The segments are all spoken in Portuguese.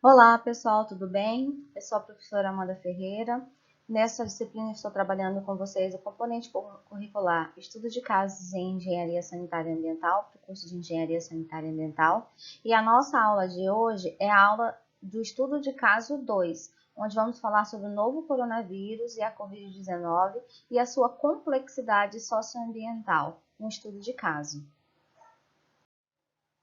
Olá, pessoal, tudo bem? Eu sou a professora Amanda Ferreira. Nessa disciplina estou trabalhando com vocês o componente curricular Estudo de Casos em Engenharia Sanitária e Ambiental, para o curso de Engenharia Sanitária e Ambiental. E a nossa aula de hoje é a aula do Estudo de Caso 2, onde vamos falar sobre o novo coronavírus e a Covid-19 e a sua complexidade socioambiental, um estudo de caso.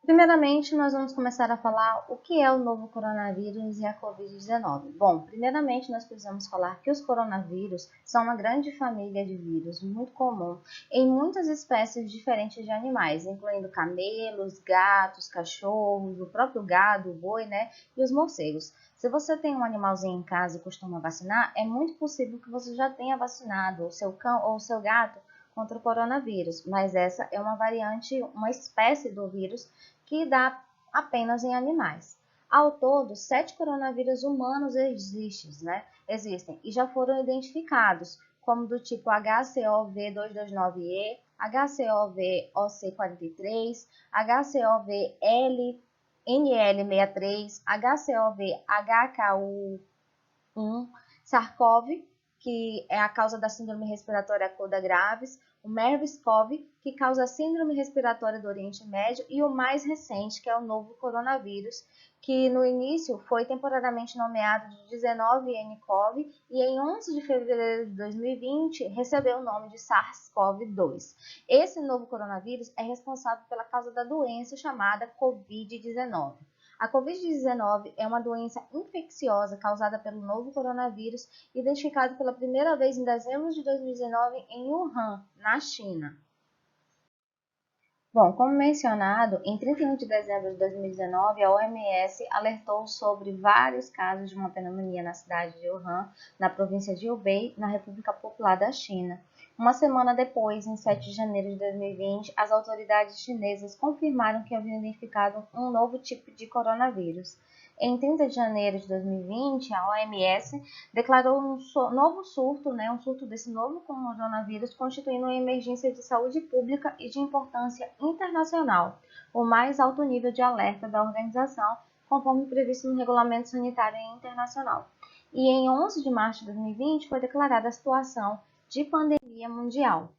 Primeiramente, nós vamos começar a falar o que é o novo coronavírus e a Covid-19. Bom, primeiramente nós precisamos falar que os coronavírus são uma grande família de vírus muito comum em muitas espécies diferentes de animais, incluindo camelos, gatos, cachorros, o próprio gado, o boi, né, e os morcegos. Se você tem um animalzinho em casa e costuma vacinar, é muito possível que você já tenha vacinado o seu cão ou o seu gato contra o coronavírus, mas essa é uma variante, uma espécie do vírus que dá apenas em animais. Ao todo, 7 coronavírus humanos existem e já foram identificados, como do tipo HCOV229E, HCOV-OC43, HCOV-NL63, HCOV-HKU1, SARS-CoV, que é a causa da síndrome respiratória aguda graves, o MERS-CoV, que causa a síndrome respiratória do Oriente Médio, e o mais recente, que é o novo coronavírus, que no início foi temporariamente nomeado de 19nCoV e em 11 de fevereiro de 2020 recebeu o nome de SARS-CoV-2. Esse novo coronavírus é responsável pela causa da doença chamada Covid-19. A Covid-19 é uma doença infecciosa causada pelo novo coronavírus, identificado pela primeira vez em dezembro de 2019 em Wuhan, na China. Bom, como mencionado, em 31 de dezembro de 2019, a OMS alertou sobre vários casos de uma pneumonia na cidade de Wuhan, na província de Hubei, na República Popular da China. Uma semana depois, em 7 de janeiro de 2020, as autoridades chinesas confirmaram que haviam identificado um novo tipo de coronavírus. Em 30 de janeiro de 2020, a OMS declarou um novo surto, um surto desse novo coronavírus, constituindo uma emergência de saúde pública e de importância internacional, o mais alto nível de alerta da organização, conforme previsto no Regulamento Sanitário Internacional. E em 11 de março de 2020 foi declarada a situação de pandemia mundial.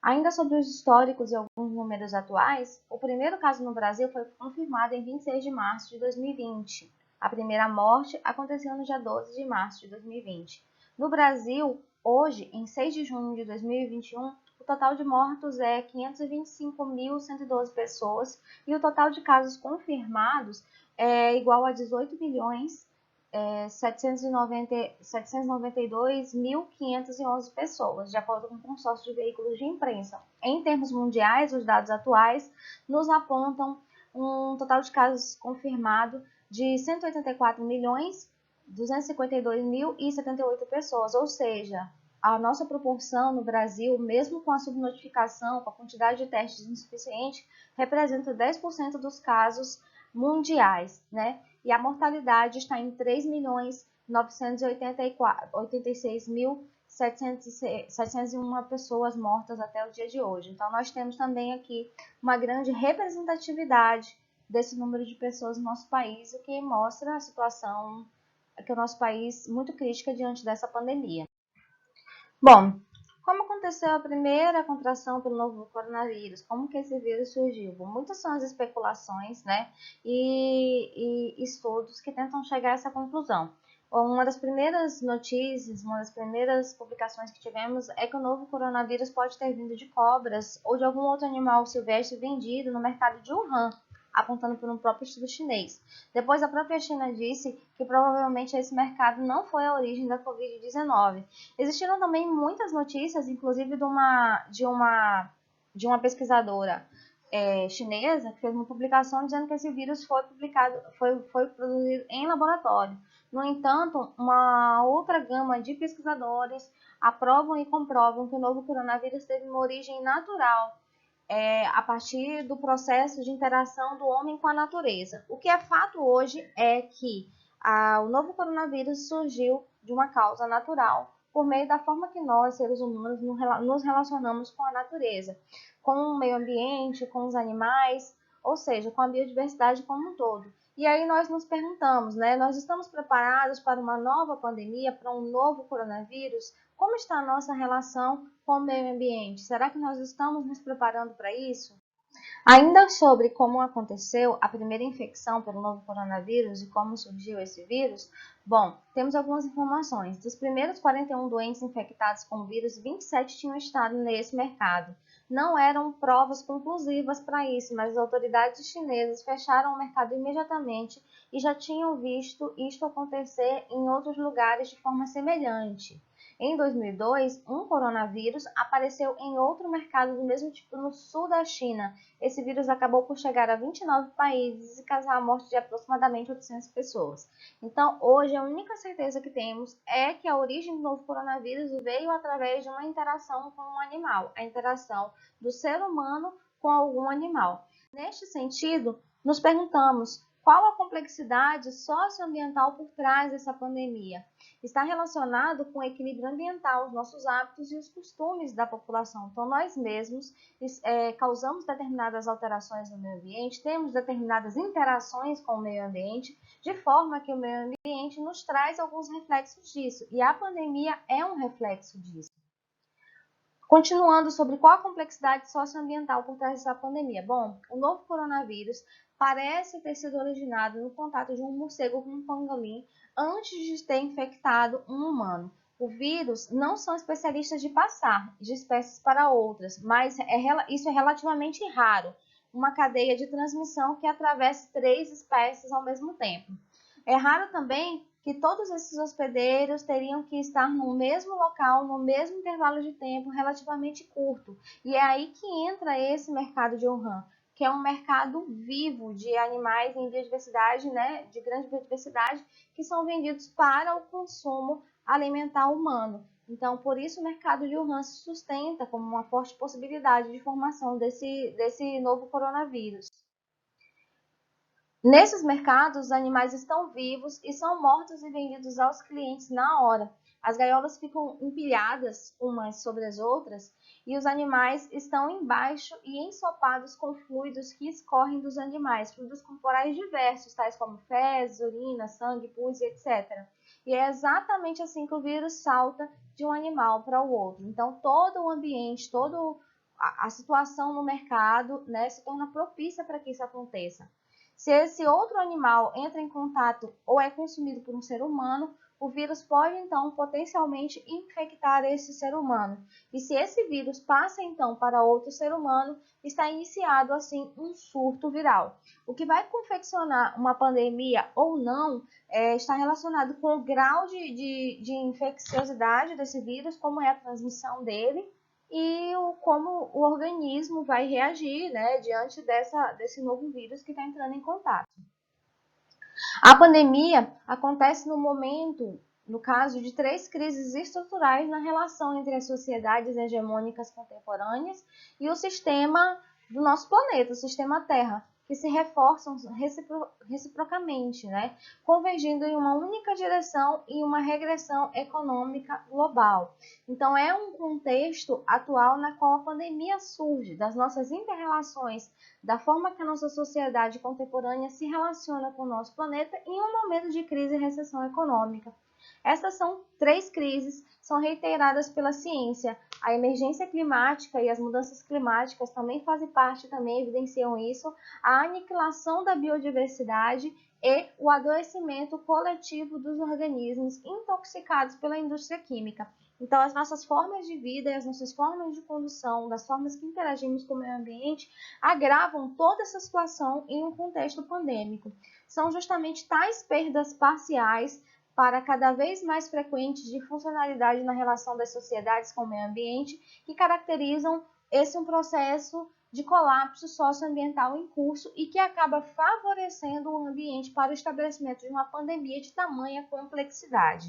Ainda sobre os históricos e alguns números atuais, o primeiro caso no Brasil foi confirmado em 26 de março de 2020. A primeira morte aconteceu no dia 12 de março de 2020. No Brasil, hoje, em 6 de junho de 2021, o total de mortos é 525.112 pessoas e o total de casos confirmados é igual a 18.792.511 pessoas, de acordo com o consórcio de veículos de imprensa. Em termos mundiais, os dados atuais nos apontam um total de casos confirmado de 184.252.078 pessoas, ou seja, a nossa proporção no Brasil, mesmo com a subnotificação, com a quantidade de testes insuficiente, representa 10% dos casos mundiais, né? E a mortalidade está em 3.986.701 pessoas mortas até o dia de hoje. Então, nós temos também aqui uma grande representatividade desse número de pessoas no nosso país, o que mostra a situação que o nosso país muito crítica diante dessa pandemia. Bom, como aconteceu a primeira contração pelo novo coronavírus? Como que esse vírus surgiu? Bom, muitas são as especulações, né, e estudos que tentam chegar a essa conclusão. Uma das primeiras notícias, uma das primeiras publicações que tivemos é que o novo coronavírus pode ter vindo de cobras ou de algum outro animal silvestre vendido no mercado de Wuhan, apontando por um próprio estudo chinês. Depois, a própria China disse que provavelmente esse mercado não foi a origem da Covid-19. Existiram também muitas notícias, inclusive de uma pesquisadora chinesa, que fez uma publicação dizendo que esse vírus foi produzido em laboratório. No entanto, uma outra gama de pesquisadores aprovam e comprovam que o novo coronavírus teve uma origem natural, a partir do processo de interação do homem com a natureza. O que é fato hoje é que o novo coronavírus surgiu de uma causa natural, por meio da forma que nós, seres humanos, nos relacionamos com a natureza, com o meio ambiente, com os animais, ou seja, com a biodiversidade como um todo. E aí nós nos perguntamos, né? Nós estamos preparados para uma nova pandemia, para um novo coronavírus? Como está a nossa relação com o meio ambiente? Será que nós estamos nos preparando para isso? Ainda sobre como aconteceu a primeira infecção pelo novo coronavírus e como surgiu esse vírus, bom, temos algumas informações. Dos primeiros 41 doentes infectados com o vírus, 27 tinham estado nesse mercado. Não eram provas conclusivas para isso, mas as autoridades chinesas fecharam o mercado imediatamente e já tinham visto isto acontecer em outros lugares de forma semelhante. Em 2002, um coronavírus apareceu em outro mercado do mesmo tipo no sul da China. Esse vírus acabou por chegar a 29 países e causar a morte de aproximadamente 800 pessoas. Então, hoje, a única certeza que temos é que a origem do novo coronavírus veio através de uma interação com um animal, a interação do ser humano com algum animal. Neste sentido, nos perguntamos qual a complexidade socioambiental por trás dessa pandemia. Está relacionado com o equilíbrio ambiental, os nossos hábitos e os costumes da população. Então, nós mesmos causamos determinadas alterações no meio ambiente, temos determinadas interações com o meio ambiente, de forma que o meio ambiente nos traz alguns reflexos disso. E a pandemia é um reflexo disso. Continuando sobre qual a complexidade socioambiental por trás dessa pandemia. Bom, o novo coronavírus parece ter sido originado no contato de um morcego com um pangolim antes de ter infectado um humano. O vírus não são especialistas de passar de espécies para outras, mas isso é relativamente raro, uma cadeia de transmissão que atravessa 3 espécies ao mesmo tempo. É raro também que todos esses hospedeiros teriam que estar no mesmo local, no mesmo intervalo de tempo relativamente curto. E é aí que entra esse mercado de Wuhan, que é um mercado vivo de animais em biodiversidade, né, de grande biodiversidade, que são vendidos para o consumo alimentar humano. Então, por isso o mercado de Wuhan se sustenta como uma forte possibilidade de formação desse novo coronavírus. Nesses mercados, os animais estão vivos e são mortos e vendidos aos clientes na hora. As gaiolas ficam empilhadas umas sobre as outras e os animais estão embaixo e ensopados com fluidos que escorrem dos animais, fluidos corporais diversos, tais como fezes, urina, sangue, pus, etc. E é exatamente assim que o vírus salta de um animal para o outro. Então, todo o ambiente, toda a situação no mercado, né, se torna propícia para que isso aconteça. Se esse outro animal entra em contato ou é consumido por um ser humano, o vírus pode então potencialmente infectar esse ser humano. E se esse vírus passa então para outro ser humano, está iniciado assim um surto viral. O que vai confeccionar uma pandemia ou não está relacionado com o grau de infecciosidade desse vírus, como é a transmissão dele e como o organismo vai reagir, né, diante desse novo vírus que está entrando em contato. A pandemia acontece no momento, no caso de 3 crises estruturais na relação entre as sociedades hegemônicas contemporâneas e o sistema do nosso planeta, o sistema Terra, que se reforçam reciprocamente, né? Convergindo em uma única direção e uma regressão econômica global. Então, é um contexto atual na qual a pandemia surge, das nossas interrelações, da forma que a nossa sociedade contemporânea se relaciona com o nosso planeta em um momento de crise e recessão econômica. Essas são 3 crises, são reiteradas pela ciência. A emergência climática e as mudanças climáticas também fazem parte, também evidenciam isso, a aniquilação da biodiversidade e o adoecimento coletivo dos organismos intoxicados pela indústria química. Então, as nossas formas de vida e as nossas formas de condução, das formas que interagimos com o meio ambiente, agravam toda essa situação em um contexto pandêmico. São justamente tais perdas parciais para cada vez mais frequentes de funcionalidade na relação das sociedades com o meio ambiente que caracterizam esse um processo de colapso socioambiental em curso e que acaba favorecendo o ambiente para o estabelecimento de uma pandemia de tamanha complexidade.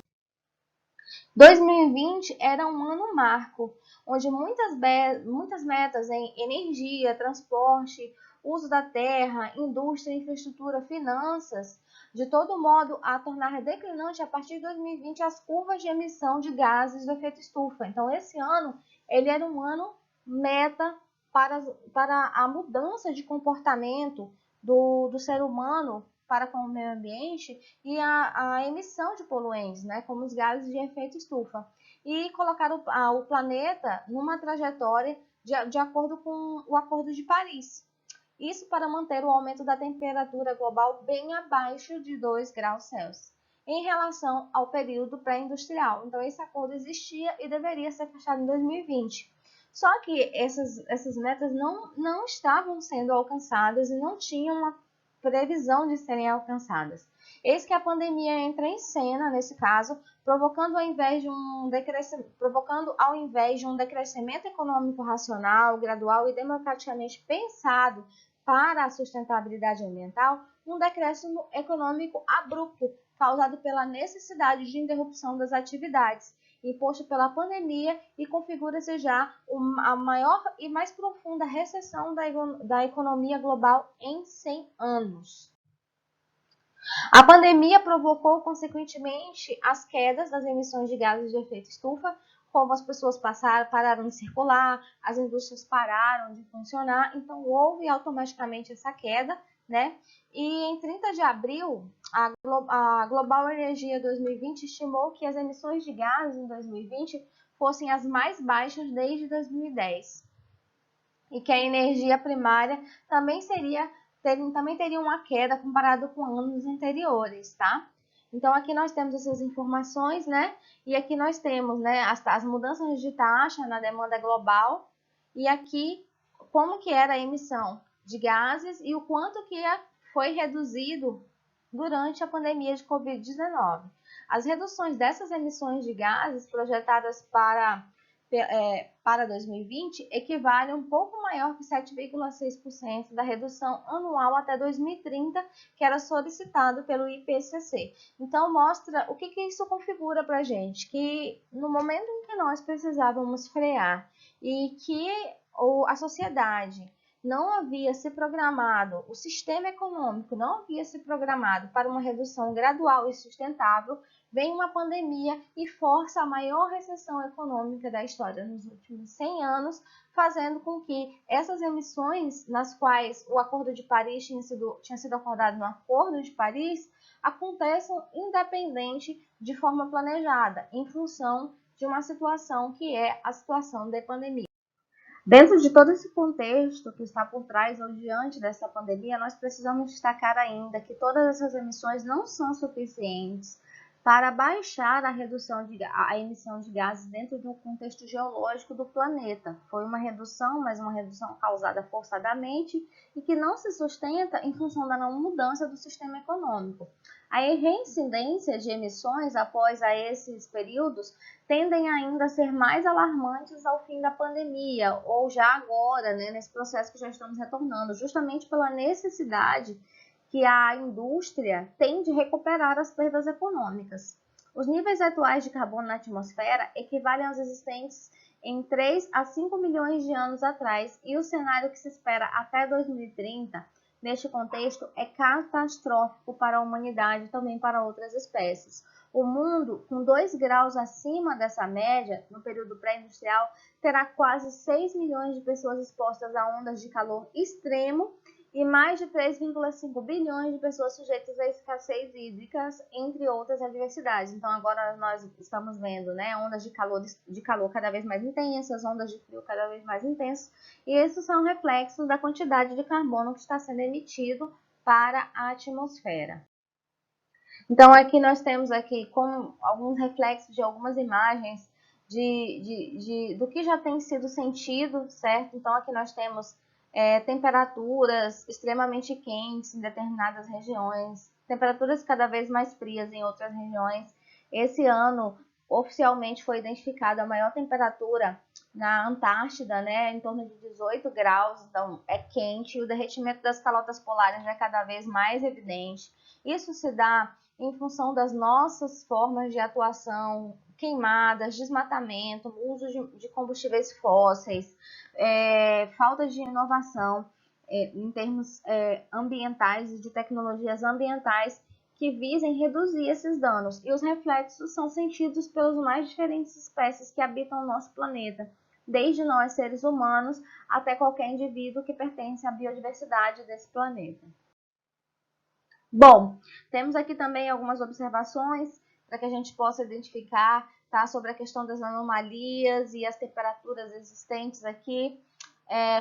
2020 era um ano marco, onde muitas metas em energia, transporte, uso da terra, indústria, infraestrutura, finanças, de todo modo a tornar declinante a partir de 2020 as curvas de emissão de gases do efeito estufa. Então, esse ano ele era um ano meta para a mudança de comportamento do ser humano para com o meio ambiente e a emissão de poluentes, né, como os gases de efeito estufa, e colocar o planeta numa trajetória de acordo com o Acordo de Paris. Isso para manter o aumento da temperatura global bem abaixo de 2 graus Celsius, em relação ao período pré-industrial. Então, esse acordo existia e deveria ser fechado em 2020. Só que essas metas não estavam sendo alcançadas e não tinham uma previsão de serem alcançadas. Eis que a pandemia entra em cena, nesse caso, provocando ao invés de um decrescimento econômico racional, gradual e democraticamente pensado para a sustentabilidade ambiental, um decréscimo econômico abrupto, causado pela necessidade de interrupção das atividades, imposto pela pandemia, e configura-se já a maior e mais profunda recessão da economia global em 100 anos. A pandemia provocou, consequentemente, as quedas das emissões de gases de efeito estufa, como as pessoas pararam de circular, as indústrias pararam de funcionar, então houve automaticamente essa queda, né? E em 30 de abril, a Global Energia 2020 estimou que as emissões de gases em 2020 fossem as mais baixas desde 2010 e que a energia primária também teria uma queda comparado com anos anteriores, tá? Então, aqui nós temos essas informações, né? E aqui nós temos, né, as mudanças de taxa na demanda global e aqui como que era a emissão de gases e o quanto que foi reduzido durante a pandemia de Covid-19. As reduções dessas emissões de gases projetadas para 2020 equivale a um pouco maior que 7,6% da redução anual até 2030, que era solicitado pelo IPCC. Então, mostra o que isso configura para a gente, que no momento em que nós precisávamos frear e que a sociedade não havia se programado, o sistema econômico não havia se programado para uma redução gradual e sustentável, vem uma pandemia e força a maior recessão econômica da história nos últimos 100 anos, fazendo com que essas emissões, nas quais o Acordo de Paris tinha sido acordado no Acordo de Paris, aconteçam independente de forma planejada, em função de uma situação que é a situação da pandemia. Dentro de todo esse contexto que está por trás ou diante dessa pandemia, nós precisamos destacar ainda que todas essas emissões não são suficientes para baixar a emissão de gases dentro de um contexto geológico do planeta. Foi uma redução, mas uma redução causada forçadamente e que não se sustenta em função da não mudança do sistema econômico. A reincidência de emissões após esses períodos tendem ainda a ser mais alarmantes ao fim da pandemia, ou já agora, né, nesse processo que já estamos retornando, justamente pela necessidade que a indústria tem de recuperar as perdas econômicas. Os níveis atuais de carbono na atmosfera equivalem aos existentes em 3 a 5 milhões de anos atrás, e o cenário que se espera até 2030, neste contexto, é catastrófico para a humanidade e também para outras espécies. O mundo, com 2 graus acima dessa média, no período pré-industrial, terá quase 6 milhões de pessoas expostas a ondas de calor extremo e mais de 3,5 bilhões de pessoas sujeitas a escassez hídricas, entre outras adversidades. Então, agora nós estamos vendo, né, ondas de calor cada vez mais intensas, ondas de frio cada vez mais intensas, e esses são reflexos da quantidade de carbono que está sendo emitido para a atmosfera. Então, aqui nós temos aqui com alguns reflexos de algumas imagens do que já tem sido sentido, certo? Então, aqui nós temos temperaturas extremamente quentes em determinadas regiões, temperaturas cada vez mais frias em outras regiões. Esse ano, oficialmente, foi identificada a maior temperatura na Antártida, né, em torno de 18 graus, então é quente, e o derretimento das calotas polares é cada vez mais evidente. Isso se dá em função das nossas formas de atuação, queimadas, desmatamento, uso de combustíveis fósseis, falta de inovação em termos ambientais e de tecnologias ambientais que visem reduzir esses danos. E os reflexos são sentidos pelas mais diferentes espécies que habitam o nosso planeta, desde nós, seres humanos, até qualquer indivíduo que pertence à biodiversidade desse planeta. Bom, temos aqui também algumas observações para que a gente possa identificar, tá, sobre a questão das anomalias e as temperaturas existentes aqui.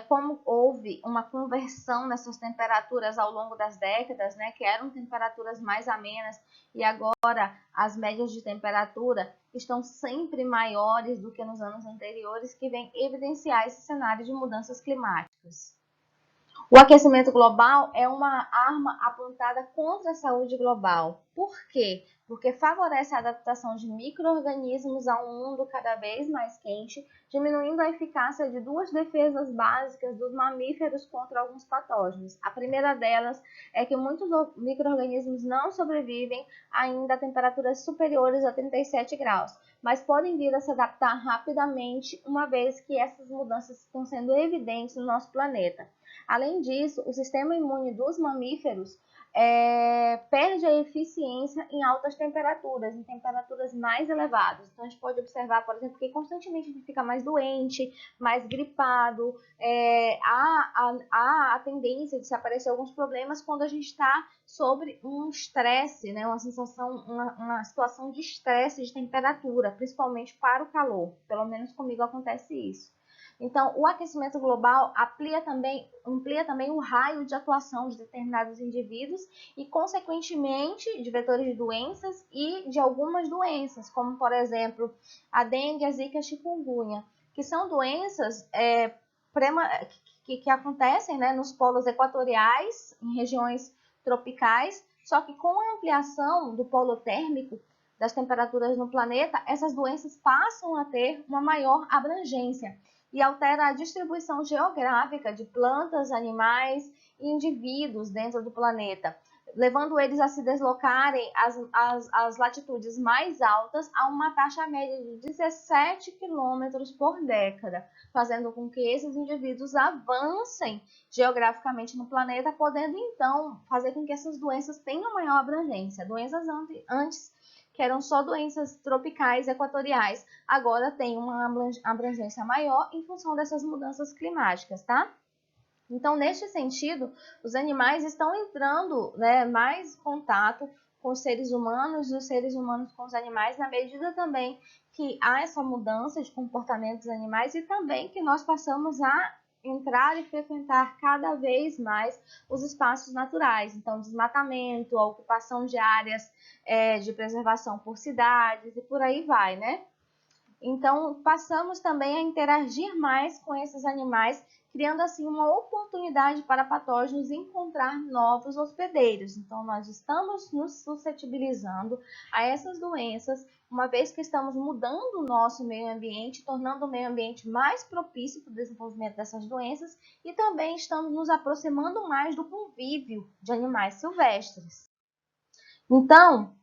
Como houve uma conversão nessas temperaturas ao longo das décadas, né, que eram temperaturas mais amenas, e agora as médias de temperatura estão sempre maiores do que nos anos anteriores, que vem evidenciar esse cenário de mudanças climáticas. O aquecimento global é uma arma apontada contra a saúde global. Por quê? Porque favorece a adaptação de micro-organismos a um mundo cada vez mais quente, diminuindo a eficácia de duas defesas básicas dos mamíferos contra alguns patógenos. A primeira delas é que muitos micro-organismos não sobrevivem ainda a temperaturas superiores a 37 graus, mas podem vir a se adaptar rapidamente, uma vez que essas mudanças estão sendo evidentes no nosso planeta. Além disso, o sistema imune dos mamíferos perde a eficiência em altas temperaturas, em temperaturas mais elevadas. Então, a gente pode observar, por exemplo, que constantemente a gente fica mais doente, mais gripado, há a tendência de se aparecer alguns problemas quando a gente está sobre um estresse, né, uma sensação, uma situação de estresse de temperatura, principalmente para o calor. Pelo menos comigo acontece isso. Então, o aquecimento global amplia também o raio de atuação de determinados indivíduos e, consequentemente, de vetores de doenças e de algumas doenças, como, por exemplo, a dengue, a zika e a chikungunya, que são doenças que acontecem, né, nos polos equatoriais, em regiões tropicais, só que com a ampliação do polo térmico das temperaturas no planeta, essas doenças passam a ter uma maior abrangência e altera a distribuição geográfica de plantas, animais e indivíduos dentro do planeta, levando eles a se deslocarem às latitudes mais altas a uma taxa média de 17 quilômetros por década, fazendo com que esses indivíduos avancem geograficamente no planeta, podendo então fazer com que essas doenças tenham maior abrangência. Doenças antes que eram só doenças tropicais equatoriais, agora tem uma abrangência maior em função dessas mudanças climáticas, tá? Então, neste sentido, os animais estão entrando, né, mais em contato com os seres humanos e os seres humanos com os animais, na medida também que há essa mudança de comportamento dos animais e também que nós passamos a entrar e frequentar cada vez mais os espaços naturais. Então, desmatamento, a ocupação de áreas de preservação por cidades e por aí vai, né? Então, passamos também a interagir mais com esses animais, criando assim uma oportunidade para patógenos encontrar novos hospedeiros. Então, nós estamos nos suscetibilizando a essas doenças, uma vez que estamos mudando o nosso meio ambiente, tornando o meio ambiente mais propício para o desenvolvimento dessas doenças e também estamos nos aproximando mais do convívio de animais silvestres. Então,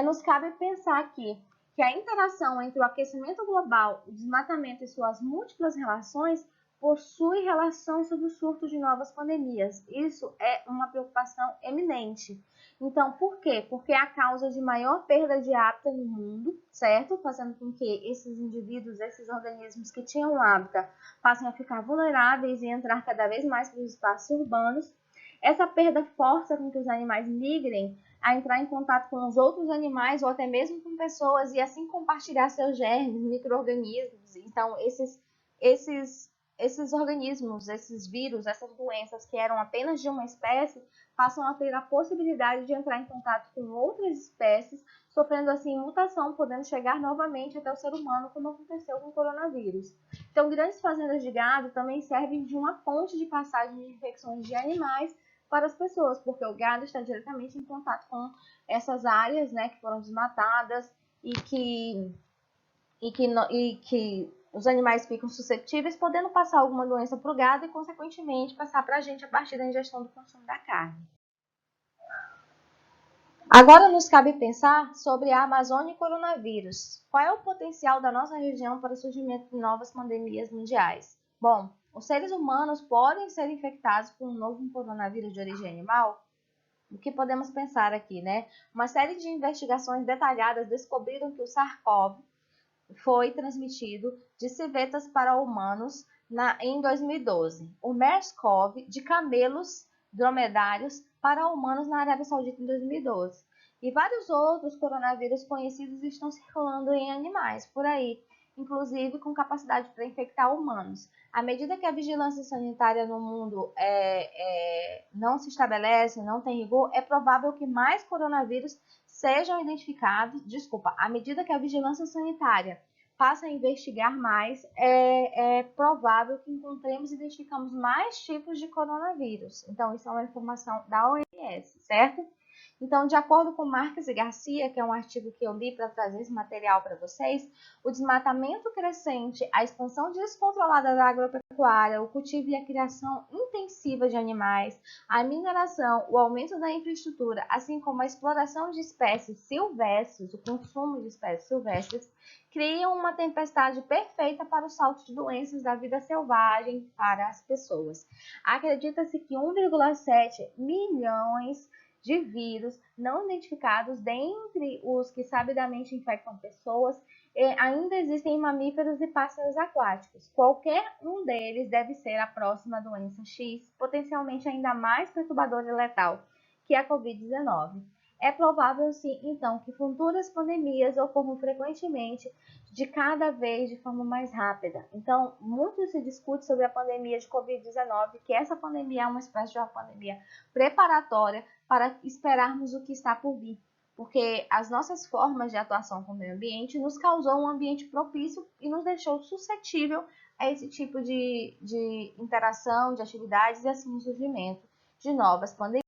nos cabe pensar aqui que a interação entre o aquecimento global, o desmatamento e suas múltiplas relações possui relação sobre o surto de novas pandemias. Isso é uma preocupação eminente. Então, por quê? Porque é a causa de maior perda de hábitat no mundo, certo? Fazendo com que esses indivíduos, esses organismos que tinham hábitat, passem a ficar vulneráveis e entrar cada vez mais para os espaços urbanos. Essa perda força com que os animais migrem a entrar em contato com os outros animais ou até mesmo com pessoas e assim compartilhar seus germes, micro-organismos. Então, esses organismos, esses vírus, essas doenças que eram apenas de uma espécie, passam a ter a possibilidade de entrar em contato com outras espécies, sofrendo assim mutação, podendo chegar novamente até o ser humano, como aconteceu com o coronavírus. Então, grandes fazendas de gado também servem de uma ponte de passagem de infecções de animais para as pessoas, porque o gado está diretamente em contato com essas áreas, né, que foram desmatadas e que os animais ficam suscetíveis, podendo passar alguma doença para o gado e, consequentemente, passar para a gente a partir da ingestão do consumo da carne. Agora nos cabe pensar sobre a Amazônia e coronavírus. Qual é o potencial da nossa região para o surgimento de novas pandemias mundiais? Bom, os seres humanos podem ser infectados por um novo coronavírus de origem animal? O que podemos pensar aqui, né? Uma série de investigações detalhadas descobriram que o SARS-CoV foi transmitido de civetas para humanos em 2012. O MERS-CoV de camelos dromedários para humanos na Arábia Saudita em 2012. E vários outros coronavírus conhecidos estão circulando em animais por aí, inclusive com capacidade para infectar humanos. À medida que a vigilância sanitária no mundo não se estabelece, não tem rigor, é provável que mais coronavírus sejam identificados. À medida que a vigilância sanitária passa a investigar mais, é provável que encontremos e identificamos mais tipos de coronavírus. Então, isso é uma informação da OMS, certo? Então, de acordo com Marques e Garcia, que é um artigo que eu li para trazer esse material para vocês, o desmatamento crescente, a expansão descontrolada da agropecuária, o cultivo e a criação intensiva de animais, a mineração, o aumento da infraestrutura, assim como a exploração de espécies silvestres, o consumo de espécies silvestres, criam uma tempestade perfeita para o salto de doenças da vida selvagem para as pessoas. Acredita-se que 1,7 milhões de vírus não identificados dentre os que sabidamente infectam pessoas ainda existem em mamíferos e pássaros aquáticos. Qualquer um deles deve ser a próxima doença X, potencialmente ainda mais perturbadora e letal que a Covid-19. É provável, sim, então, que futuras pandemias ocorram frequentemente, de cada vez de forma mais rápida. Então, muito se discute sobre a pandemia de Covid-19, que essa pandemia é uma espécie de uma pandemia preparatória para esperarmos o que está por vir, porque as nossas formas de atuação com o meio ambiente nos causou um ambiente propício e nos deixou suscetível a esse tipo de interação, de atividades e assim o surgimento de novas pandemias.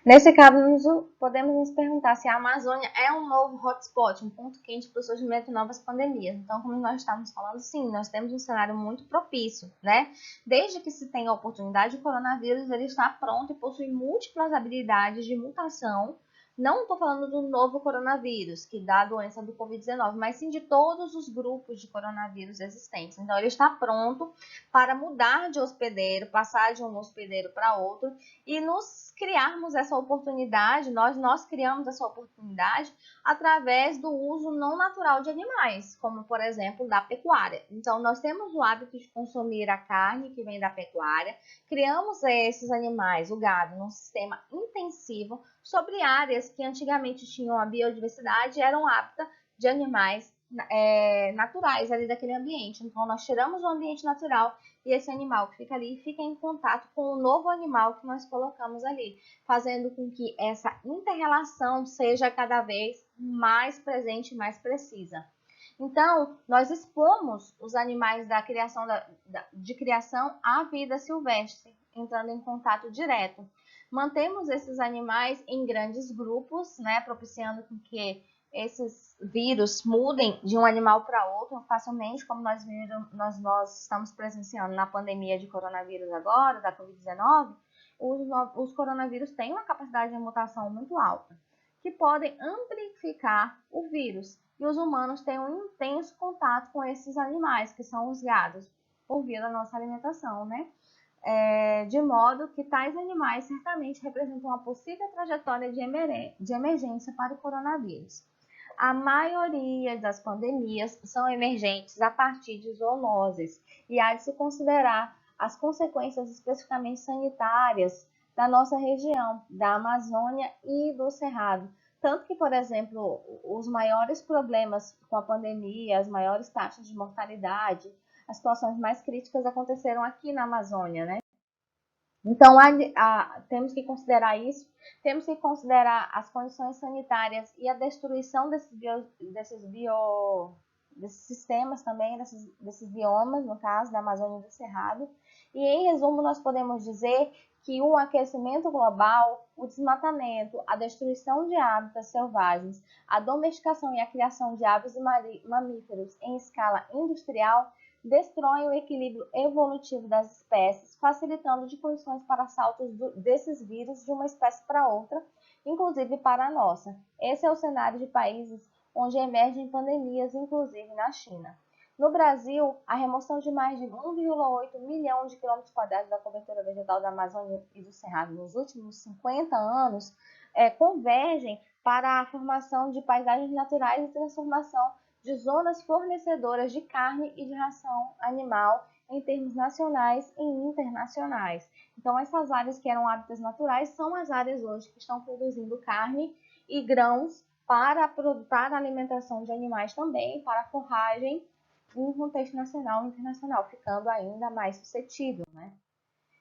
Nesse caso, podemos nos perguntar se a Amazônia é um novo hotspot, um ponto quente para o surgimento de novas pandemias. Então, como nós estamos falando, sim, nós temos um cenário muito propício, né? Desde que se tenha a oportunidade, o coronavírus ele está pronto e possui múltiplas habilidades de mutação. Não estou falando do novo coronavírus, que dá a doença do Covid-19, mas sim de todos os grupos de coronavírus existentes. Então, ele está pronto para mudar de hospedeiro, passar de um hospedeiro para outro e nos criarmos essa oportunidade, nós criamos essa oportunidade através do uso não natural de animais, como por exemplo da pecuária. Então nós temos o hábito de consumir a carne que vem da pecuária, criamos esses animais, o gado, num sistema intensivo sobre áreas que antigamente tinham a biodiversidade e eram aptas de animais naturais ali daquele ambiente. Então nós tiramos o ambiente natural e esse animal que fica ali fica em contato com o novo animal que nós colocamos ali, fazendo com que essa inter-relação seja cada vez mais presente e mais precisa. Então, nós expomos os animais da criação de criação à vida silvestre, entrando em contato direto. Mantemos esses animais em grandes grupos, né, propiciando com que esses vírus mudem de um animal para outro facilmente, como nós estamos presenciando na pandemia de coronavírus agora, da Covid-19, os coronavírus têm uma capacidade de mutação muito alta, que podem amplificar o vírus. E os humanos têm um intenso contato com esses animais, que são os gados, por via da nossa alimentação, né? De modo que tais animais certamente representam uma possível trajetória de emergência para o coronavírus. A maioria das pandemias são emergentes a partir de zoonoses e há de se considerar as consequências especificamente sanitárias da nossa região, da Amazônia e do Cerrado. Tanto que, por exemplo, os maiores problemas com a pandemia, as maiores taxas de mortalidade, as situações mais críticas aconteceram aqui na Amazônia, né? Então, temos que considerar isso, temos que considerar as condições sanitárias e a destruição desses sistemas também, desses biomas, no caso da Amazônia e do Cerrado. E, em resumo, nós podemos dizer que o aquecimento global, o desmatamento, a destruição de hábitats selvagens, a domesticação e a criação de aves e mamíferos em escala industrial destroem o equilíbrio evolutivo das espécies, facilitando de condições para saltos desses vírus de uma espécie para outra, inclusive para a nossa. Esse é o cenário de países onde emergem pandemias, inclusive na China. No Brasil, a remoção de mais de 1,8 milhão de quilômetros quadrados da cobertura vegetal da Amazônia e do Cerrado nos últimos 50 anos convergem para a formação de paisagens naturais e transformação de zonas fornecedoras de carne e de ração animal em termos nacionais e internacionais. Então, essas áreas que eram hábitats naturais são as áreas hoje que estão produzindo carne e grãos para a alimentação de animais também, para forragem em contexto nacional e internacional, ficando ainda mais suscetível, né?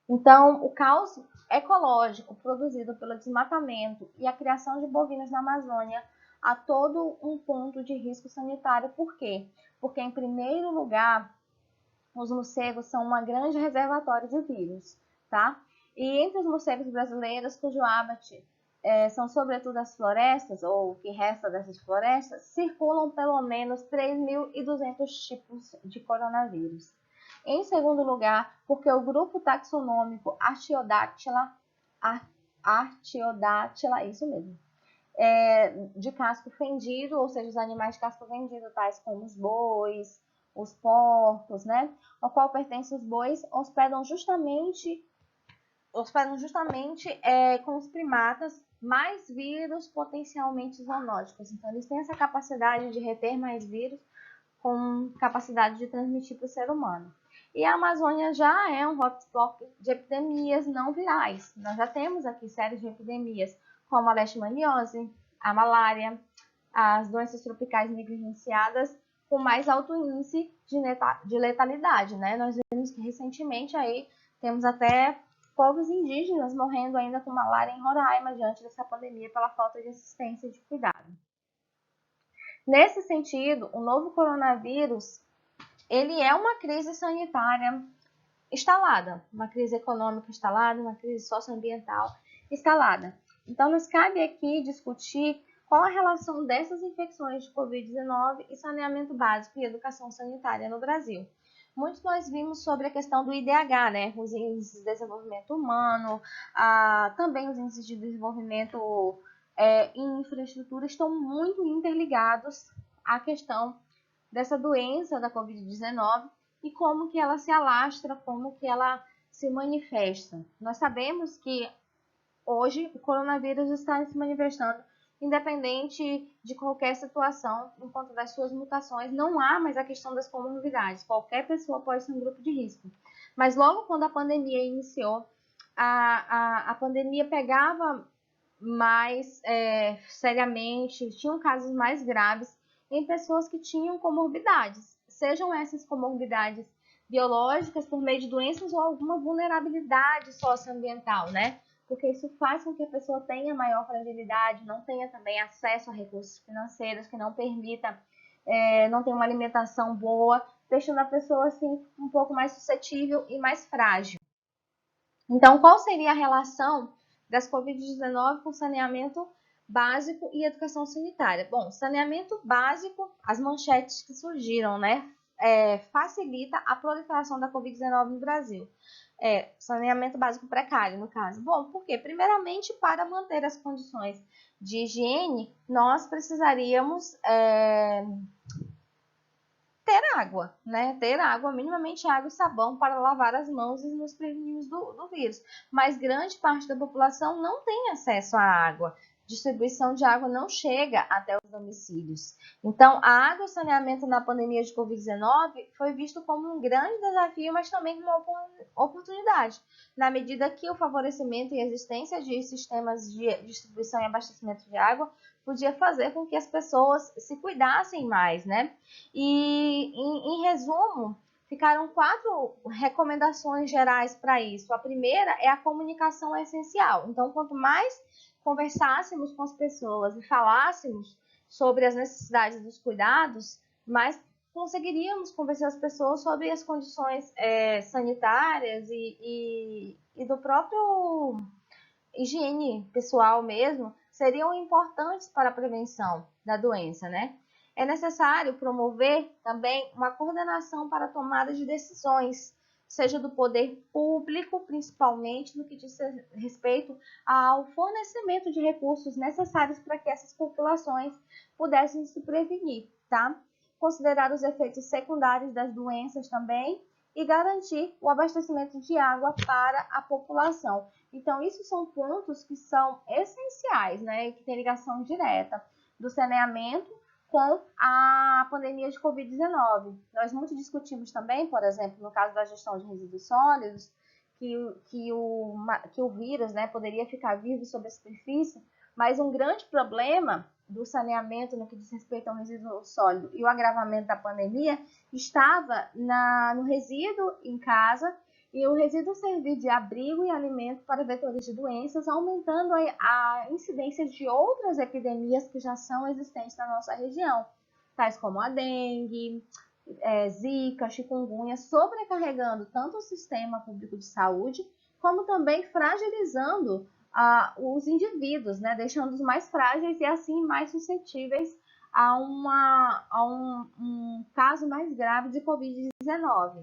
Então, o caos ecológico produzido pelo desmatamento e a criação de bovinos na Amazônia há todo um ponto de risco sanitário. Por quê? Porque, em primeiro lugar, os morcegos são uma grande reservatório de vírus, tá? E entre os morcegos brasileiros, cujo hábitat são sobretudo as florestas, ou o que resta dessas florestas, circulam pelo menos 3.200 tipos de coronavírus. Em segundo lugar, porque o grupo taxonômico Artiodactyla, isso mesmo, de casco fendido, ou seja, os animais de casco fendido, tais como os bois, os porcos, né, ao qual pertencem os bois, hospedam justamente com os primatas mais vírus potencialmente zoonóticos. Então, eles têm essa capacidade de reter mais vírus com capacidade de transmitir para o ser humano. E a Amazônia já é um hotspot de epidemias não virais. Nós já temos aqui séries de epidemias como a leishmaniose, a malária, as doenças tropicais negligenciadas com mais alto índice de letalidade, né? Nós vimos que recentemente aí temos até povos indígenas morrendo ainda com malária em Roraima diante dessa pandemia pela falta de assistência e de cuidado. Nesse sentido, o novo coronavírus, ele é uma crise sanitária instalada, uma crise econômica instalada, uma crise socioambiental instalada. Então, nos cabe aqui discutir qual a relação dessas infecções de Covid-19 e saneamento básico e educação sanitária no Brasil. Muito nós vimos sobre a questão do IDH, né? Os índices de desenvolvimento humano, também os índices de desenvolvimento em infraestrutura estão muito interligados à questão dessa doença da Covid-19 e como que ela se alastra, como que ela se manifesta. Nós sabemos que hoje o coronavírus está se manifestando independente de qualquer situação, enquanto das suas mutações, não há mais a questão das comorbidades. Qualquer pessoa pode ser um grupo de risco. Mas logo quando a pandemia iniciou, a pandemia pegava mais seriamente, tinham casos mais graves em pessoas que tinham comorbidades, sejam essas comorbidades biológicas por meio de doenças ou alguma vulnerabilidade socioambiental, né? Porque isso faz com que a pessoa tenha maior fragilidade, não tenha também acesso a recursos financeiros, que não permita, não tenha uma alimentação boa, deixando a pessoa assim um pouco mais suscetível e mais frágil. Então, qual seria a relação das Covid-19 com saneamento básico e educação sanitária? Bom, saneamento básico, as manchetes que surgiram, né? Facilita a proliferação da Covid-19 no Brasil. Saneamento básico precário, no caso. Bom, por quê? Primeiramente, para manter as condições de higiene, nós precisaríamos ter água, né? Ter água, minimamente água e sabão para lavar as mãos e nos prevenirmos do vírus. Mas grande parte da população não tem acesso à água. Distribuição de água não chega até os domicílios. Então, a água e o saneamento na pandemia de Covid-19 foi visto como um grande desafio, mas também como uma oportunidade, na medida que o favorecimento e a existência de sistemas de distribuição e abastecimento de água podia fazer com que as pessoas se cuidassem mais, né? E, em resumo, ficaram 4 recomendações gerais para isso. A primeira é a comunicação essencial. Então, quanto mais conversássemos com as pessoas e falássemos sobre as necessidades dos cuidados, mais conseguiríamos convencer as pessoas sobre as condições sanitárias e do próprio higiene pessoal mesmo, seriam importantes para a prevenção da doença, né? É necessário promover também uma coordenação para a tomada de decisões, seja do poder público, principalmente no que diz respeito ao fornecimento de recursos necessários para que essas populações pudessem se prevenir, tá? Considerar os efeitos secundários das doenças também e garantir o abastecimento de água para a população. Então, isso são pontos que são essenciais, né? Que têm ligação direta do saneamento com a pandemia de Covid-19. Nós muito discutimos também, por exemplo, no caso da gestão de resíduos sólidos, que o vírus, né, poderia ficar vivo sobre a superfície, mas um grande problema do saneamento no que diz respeito ao resíduo sólido e o agravamento da pandemia estava no resíduo em casa, e o resíduo servir de abrigo e alimento para vetores de doenças, aumentando a incidência de outras epidemias que já são existentes na nossa região, tais como a dengue, zika, chikungunya, sobrecarregando tanto o sistema público de saúde, como também fragilizando os indivíduos, né, deixando-os mais frágeis e assim mais suscetíveis a um caso mais grave de Covid-19.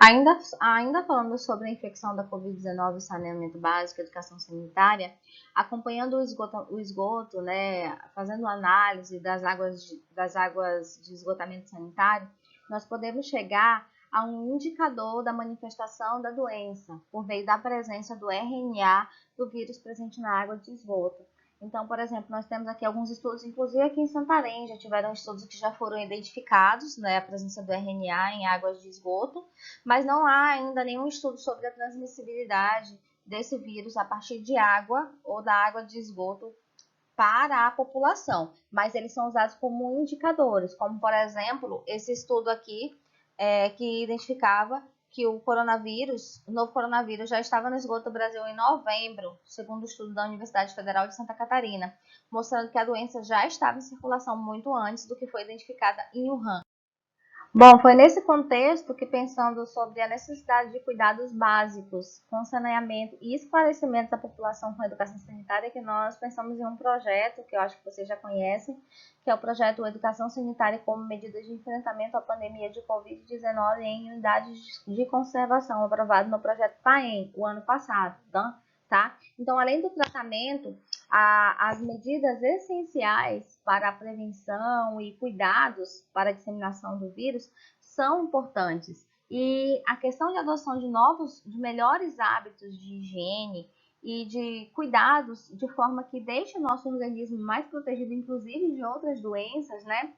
Ainda falando sobre a infecção da Covid-19, saneamento básico, educação sanitária, acompanhando o esgoto, né, fazendo análise das águas de esgotamento sanitário, nós podemos chegar a um indicador da manifestação da doença, por meio da presença do RNA do vírus presente na água de esgoto. Então, por exemplo, nós temos aqui alguns estudos, inclusive aqui em Santarém, já tiveram estudos que já foram identificados, né, a presença do RNA em águas de esgoto, mas não há ainda nenhum estudo sobre a transmissibilidade desse vírus a partir de água ou da água de esgoto para a população, mas eles são usados como indicadores, como, por exemplo, esse estudo aqui, que identificava que o novo coronavírus já estava no esgoto do Brasil em novembro, segundo o estudo da Universidade Federal de Santa Catarina, mostrando que a doença já estava em circulação muito antes do que foi identificada em Wuhan. Bom, foi nesse contexto que, pensando sobre a necessidade de cuidados básicos com saneamento e esclarecimento da população com educação sanitária, que nós pensamos em um projeto que eu acho que vocês já conhecem, que é o projeto Educação Sanitária como Medida de Enfrentamento à Pandemia de Covid-19 em Unidades de Conservação, aprovado no projeto PAEM, o ano passado, tá? Então, além do tratamento, as medidas essenciais para a prevenção e cuidados para a disseminação do vírus são importantes. E a questão de adoção de melhores hábitos de higiene e de cuidados de forma que deixe o nosso organismo mais protegido, inclusive de outras doenças, né,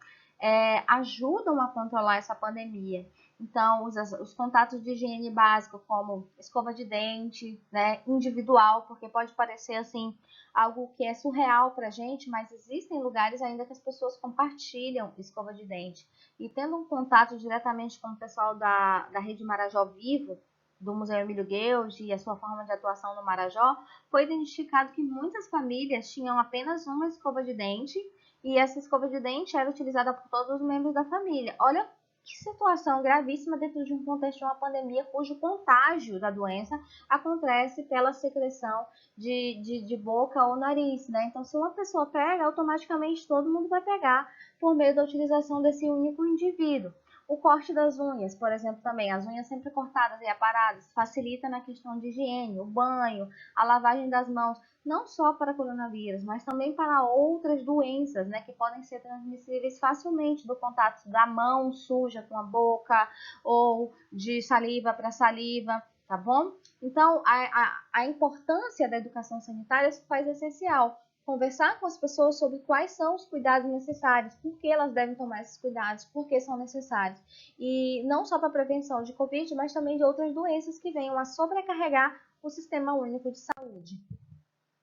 ajudam a controlar essa pandemia. Então, os contatos de higiene básico, como escova de dente, né, individual, porque pode parecer assim algo que é surreal para a gente, mas existem lugares ainda que as pessoas compartilham escova de dente. E tendo um contato diretamente com o pessoal da Rede Marajó Vivo, do Museu Emílio Gueldi e a sua forma de atuação no Marajó, foi identificado que muitas famílias tinham apenas uma escova de dente e essa escova de dente era utilizada por todos os membros da família. Olha que situação gravíssima dentro de um contexto de uma pandemia cujo contágio da doença acontece pela secreção de boca ou nariz, né? Então, se uma pessoa pega, automaticamente todo mundo vai pegar por meio da utilização desse único indivíduo. O corte das unhas, por exemplo, também, as unhas sempre cortadas e aparadas, facilita na questão de higiene, o banho, a lavagem das mãos, não só para coronavírus, mas também para outras doenças, né, que podem ser transmissíveis facilmente do contato da mão suja com a boca ou de saliva para saliva, tá bom? Então, a importância da educação sanitária se faz essencial. Conversar com as pessoas sobre quais são os cuidados necessários, por que elas devem tomar esses cuidados, por que são necessários. E não só para a prevenção de Covid, mas também de outras doenças que venham a sobrecarregar o Sistema Único de Saúde.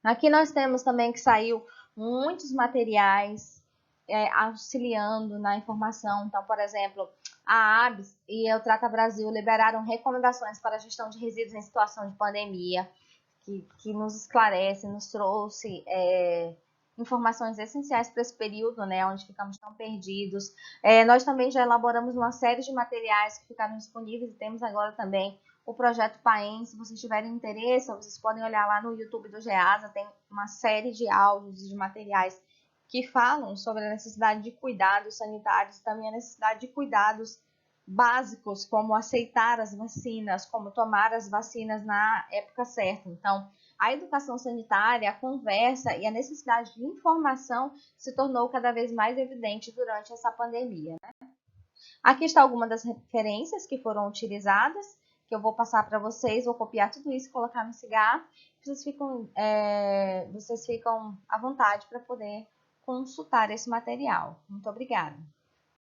Aqui nós temos também que saiu muitos materiais auxiliando na informação. Então, por exemplo, a ABS e o Trata Brasil liberaram recomendações para a gestão de resíduos em situação de pandemia, que nos esclarece, nos trouxe informações essenciais para esse período, né, onde ficamos tão perdidos. Nós também já elaboramos uma série de materiais que ficaram disponíveis e temos agora também o projeto PAEM. Se vocês tiverem interesse, vocês podem olhar lá no YouTube do GEASA, tem uma série de áudios e de materiais que falam sobre a necessidade de cuidados sanitários e também a necessidade de cuidados básicos, como aceitar as vacinas, como tomar as vacinas na época certa. Então, a educação sanitária, a conversa e a necessidade de informação se tornou cada vez mais evidente durante essa pandemia, né? Aqui está algumas das referências que foram utilizadas, que eu vou passar para vocês, vou copiar tudo isso e colocar no cigarro. Vocês ficam à vontade para poder consultar esse material. Muito obrigada.